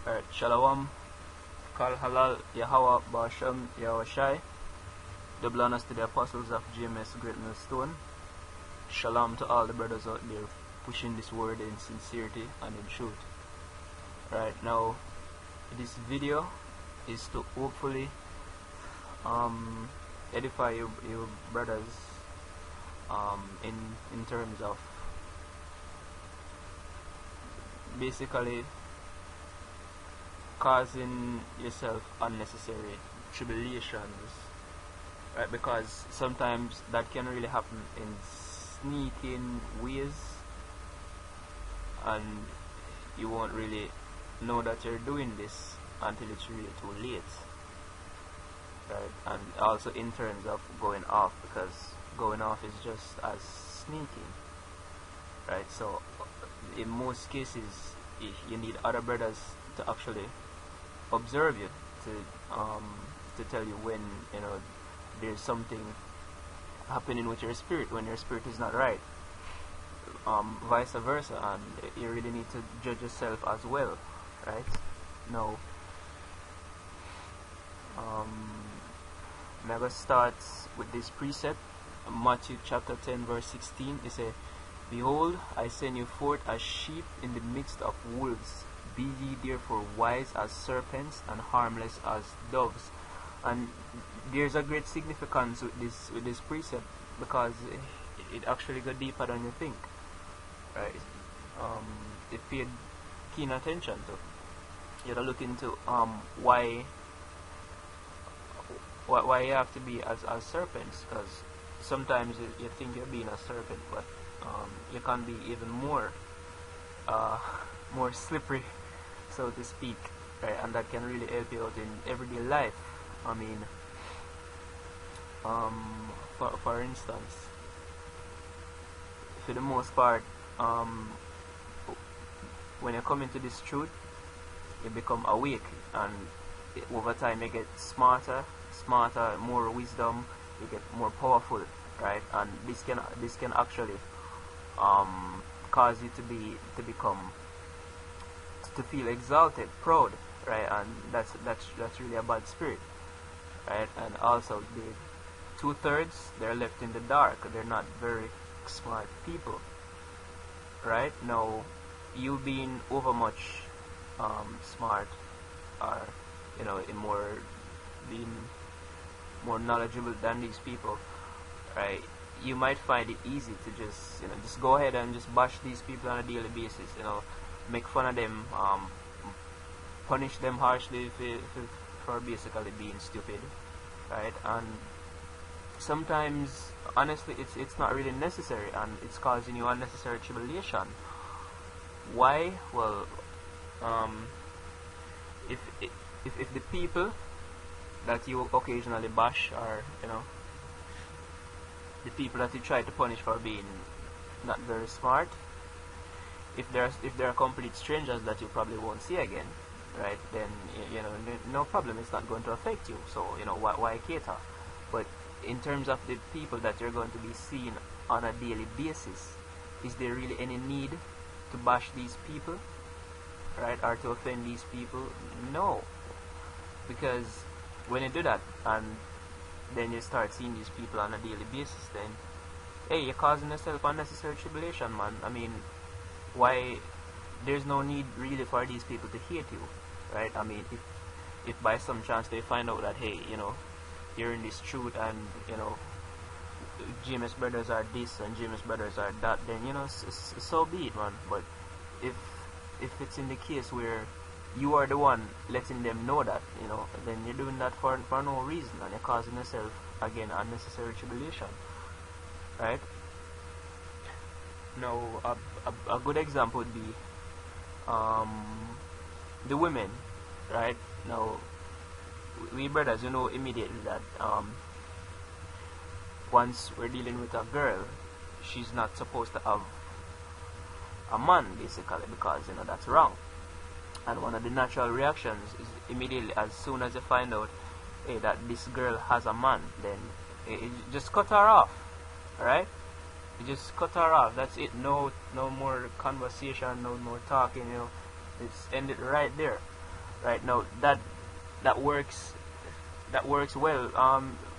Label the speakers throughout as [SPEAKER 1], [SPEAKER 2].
[SPEAKER 1] Alright, Shalom, Kal Halal, Yahweh, Basham, Yahushai, double honors to the apostles of GMS Great Millstone. Shalom to all the brothers out there pushing this word in sincerity and in truth. Right now, this video is to hopefully edify you brothers in terms of basically causing yourself unnecessary tribulations, right? Because sometimes that can really happen in sneaking ways, and you won't really know that you're doing this until it's really too late, right? And also in terms of going off, because going off is just as sneaking, right? So in most cases you need other brothers to actually observe you, to tell you when there's something happening with your spirit, when your spirit is not right, vice versa, and you really need to judge yourself as well, right? Now I'm going to start with this precept. Matthew chapter 10 verse 16, it says, "Behold, I send you forth as sheep in the midst of wolves. Be ye therefore wise as serpents and harmless as doves." And there's a great significance with this precept, because it actually goes deeper than you think, right? It paid keen attention to. You gotta look into why you have to be as serpents, because sometimes you think you're being a serpent, but you can be even more slippery, so to speak, right? And that can really help you out in everyday life. I mean, for instance, for the most part, when you come into this truth, you become awake, and over time you get smarter, more wisdom, you get more powerful, right? And this can actually cause you to feel exalted, proud, right? And that's really a bad spirit, right? And also the 2/3, they're left in the dark. They're not very smart people, right? Now, you being overmuch smart, or being more knowledgeable than these people, right? You might find it easy to just go ahead and just bash these people on a daily basis, make fun of them, punish them harshly for basically being stupid, right? And sometimes, honestly, it's not really necessary, and it's causing you unnecessary tribulation. Why? Well, if the people that you occasionally bash, or the people that you try to punish for being not very smart, if they're complete strangers that you probably won't see again, right? Then no problem, it's not going to affect you. So why cater? But in terms of the people that you're going to be seeing on a daily basis, is there really any need to bash these people, right, or to offend these people? No, because when you do that, and then you start seeing these people on a daily basis, then hey, you're causing yourself unnecessary tribulation, man. I mean, why? There's no need really for these people to hate you, right? I mean, if by some chance they find out that, hey, you're in this truth, and GMS brothers are this and GMS brothers are that, then so be it, man. But if it's in the case where you are the one letting them know that, then you're doing that for no reason, and you're causing yourself, again, unnecessary tribulation, right? Now, a good example would be the women, right? Now, we brothers, immediately that once we're dealing with a girl, she's not supposed to have a man, basically, because that's wrong. And one of the natural reactions is immediately, as soon as you find out, hey, that this girl has a man, then you just cut her off, right? You just cut her off. That's it. No more conversation, no more talking. It's ended right there. right? Now that works well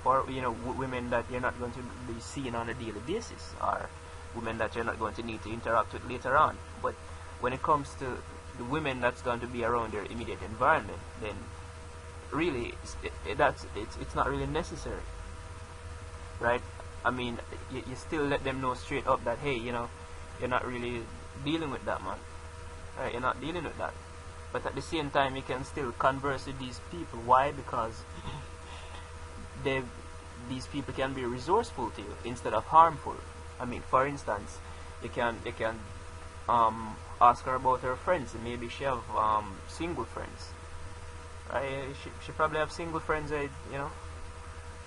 [SPEAKER 1] for women that you're not going to be seeing on a daily basis, or women that you're not going to need to interact with later on. But when it comes to the women that's going to be around your immediate environment, then really it's not really necessary, right? I mean, you still let them know straight up that, hey, you're not really dealing with that, man. Right? You're not dealing with that. But at the same time, you can still converse with these people. Why? Because these people can be resourceful to you instead of harmful. I mean, for instance, you can ask her about her friends, and maybe she have single friends. Right? She probably have single friends,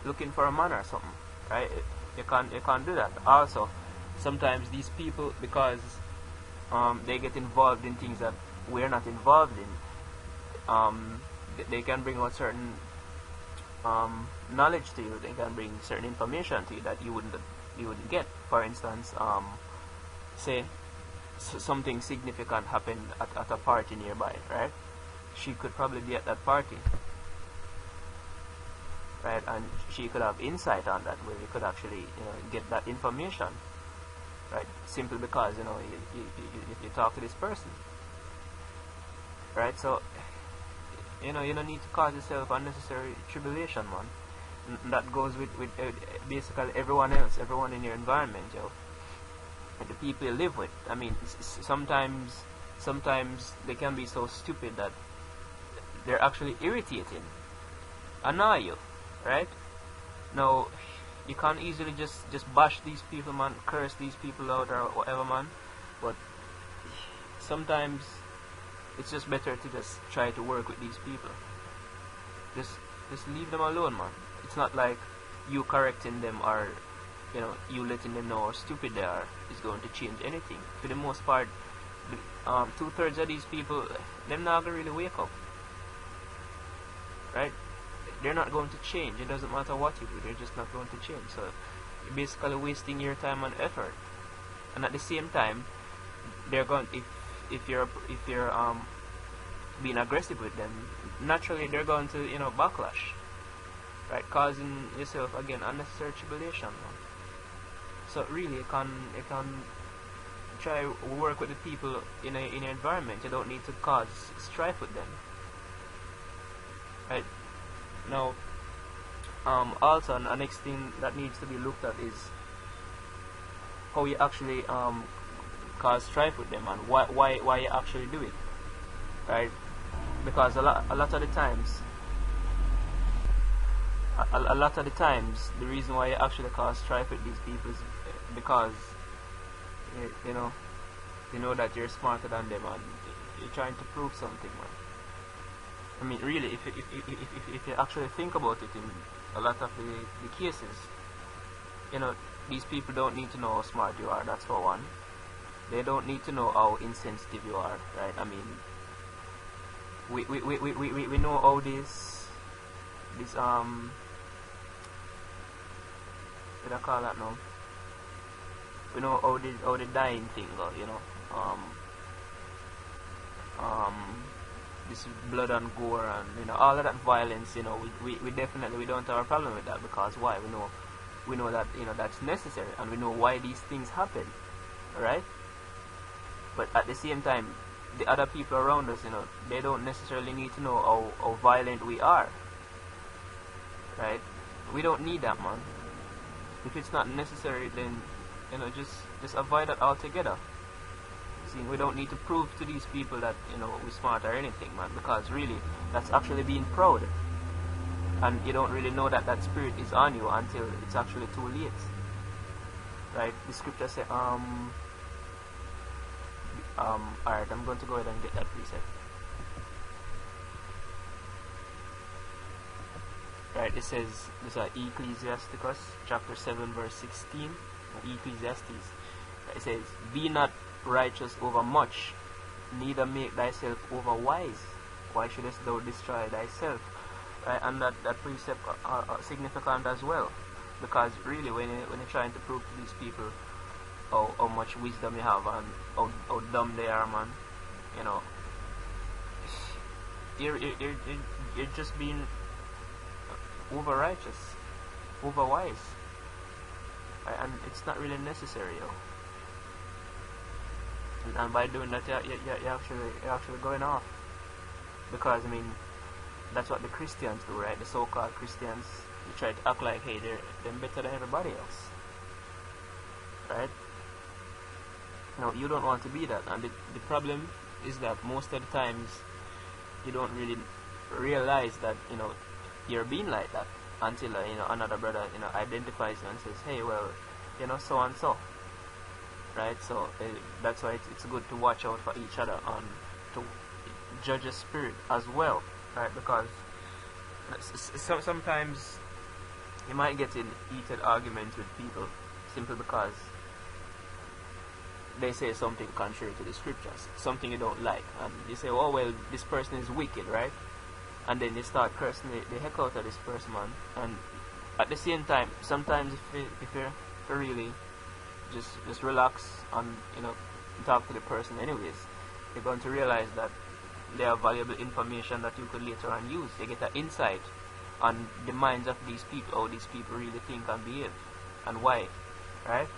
[SPEAKER 1] looking for a man or something. Right? You can't do that. Also, sometimes these people, because they get involved in things that we're not involved in, they can bring out certain knowledge to you. They can bring certain information to you that you wouldn't get. For instance, say something significant happened at a party nearby, right? She could probably be at that party, right? And she could have insight on that, where you could actually get that information, right? Simply because you talk to this person, right? So you don't need to cause yourself unnecessary tribulation, man. That goes with basically everyone else, everyone in your environment, and the people you live with. I mean, sometimes they can be so stupid that they're actually irritating, annoy you, right? Now, you can't easily just bash these people, man, curse these people out or whatever, man. But sometimes it's just better to just try to work with these people. Just leave them alone, man. It's not like you correcting them or you letting them know how stupid they are is going to change anything. For the most part, 2/3 of these people, they're not gonna really wake up, right? They're not going to change. It doesn't matter what you do; they're just not going to change. So you're basically wasting your time and effort. And at the same time, they're going if you're being aggressive with them, naturally they're going to backlash, right? Causing yourself again unnecessary tribulation. So really, you can try work with the people in your environment. You don't need to cause strife with them, right? Now, also a next thing that needs to be looked at is how you actually cause strife with them, and why you actually do it, right? Because a lot of the times, the reason why you actually cause strife with these people is because you know that you're smarter than them, and you're trying to prove something, man. I mean, really, if you actually think about it, in a lot of the cases, these people don't need to know how smart you are. That's for one. They don't need to know how insensitive you are, right? I mean, we know how this what do I call that now? We know how the dying thing go, this blood and gore and all of that violence. We definitely we don't have a problem with that, because why? We know that that's necessary, and we know why these things happen, right? But at the same time, the other people around us, they don't necessarily need to know how violent we are, right? We don't need that, man. If it's not necessary, then just avoid that altogether. See, we don't need to prove to these people that we're smart or anything, man, because really that's actually being proud, and you don't really know that spirit is on you until it's actually too late, right? The scripture says, alright, I'm going to go ahead and get that precept. Right, it says, this is Ecclesiasticus chapter 7 verse 16, Ecclesiastes. It says, be not righteous over much, neither make thyself over wise. Why shouldest thou destroy thyself? Right, and that precept significant as well, because really when you're trying to prove to these people how much wisdom you have and how dumb they are, man, you're just being over righteous, over wise, and it's not really necessary, yo. And by doing that, you're actually going off, because I mean that's what the Christians do, right? The so-called Christians, they try to act like, hey, they're better than everybody else, right? No, you don't want to be that, and the problem is that most of the times you don't really realize that you're being like that until another brother identifies you and says, hey, well, so and so, right? So that's why it's good to watch out for each other and to judge a spirit as well, right? Because sometimes you might get in heated arguments with people simply because they say something contrary to the scriptures, something you don't like, and you say, oh well, this person is wicked, right? And then you start cursing the heck out of this person, man. And at the same time, sometimes if you really just relax and talk to the person anyways, you're going to realize that they have valuable information that you could later on use. You get an insight on the minds of these people, how these people really think and behave, and why, right?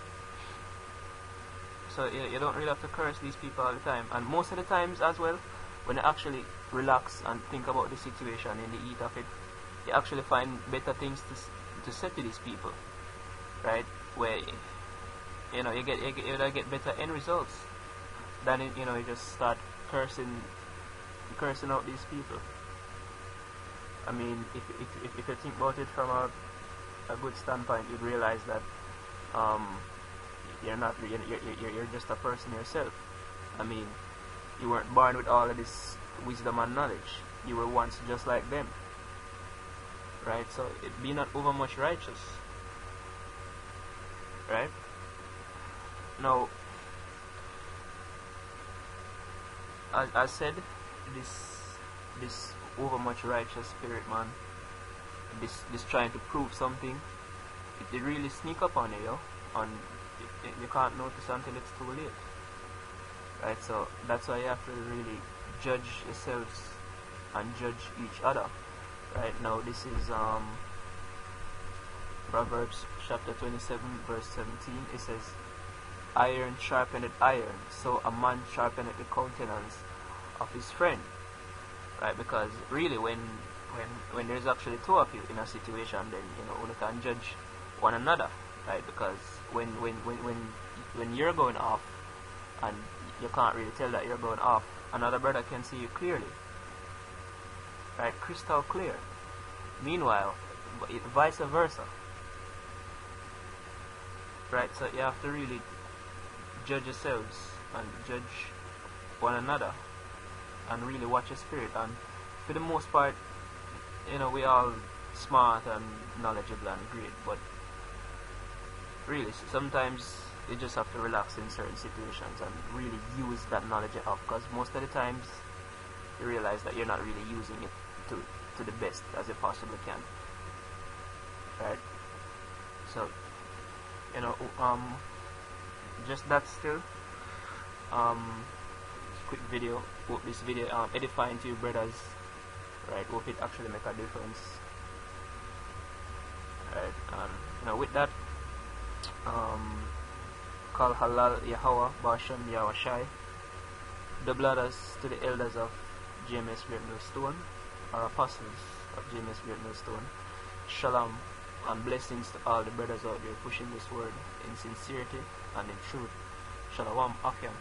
[SPEAKER 1] So you don't really have to curse these people all the time. And most of the times as well, when you actually relax and think about the situation in the heat of it, you actually find better things to say to these people, right? Where you get better end results than you just start cursing out these people. I mean, if you think about it from a good standpoint, you'd realize that you're just a person yourself. I mean, you weren't born with all of this wisdom and knowledge. You were once just like them, right? So be not over much righteous, right? Now, as I said, this over much righteous spirit, man, this trying to prove something, it really sneak up on you, and you can't notice until it's too late, right? So that's why you have to really judge yourselves and judge each other, right? Now this is Proverbs chapter 27 verse 17. It says, iron sharpeneth iron, so a man sharpeneth the countenance of his friend, right? Because really when there's actually two of you in a situation, then you can judge one another, right? Because when you're going off and you can't really tell that you're going off, another brother can see you clearly, right? Crystal clear. Meanwhile, vice versa, right? So you have to really judge yourselves and judge one another and really watch your spirit. And for the most part, we all smart and knowledgeable and great, but really sometimes you just have to relax in certain situations and really use that knowledge you have, because most of the times you realize that you're not really using it to the best as you possibly can, right? So just that still quick video. Hope this video edifying to you brothers, right? Hope it actually make a difference, right? And with that, call halal Yahweh Bashem Yahweh, the brothers to the elders of JMS Great Millstone, or apostles of JMS Great Millstone. Shalom and blessings to all the brothers out there pushing this word in sincerity and in truth. Shalom Akyam.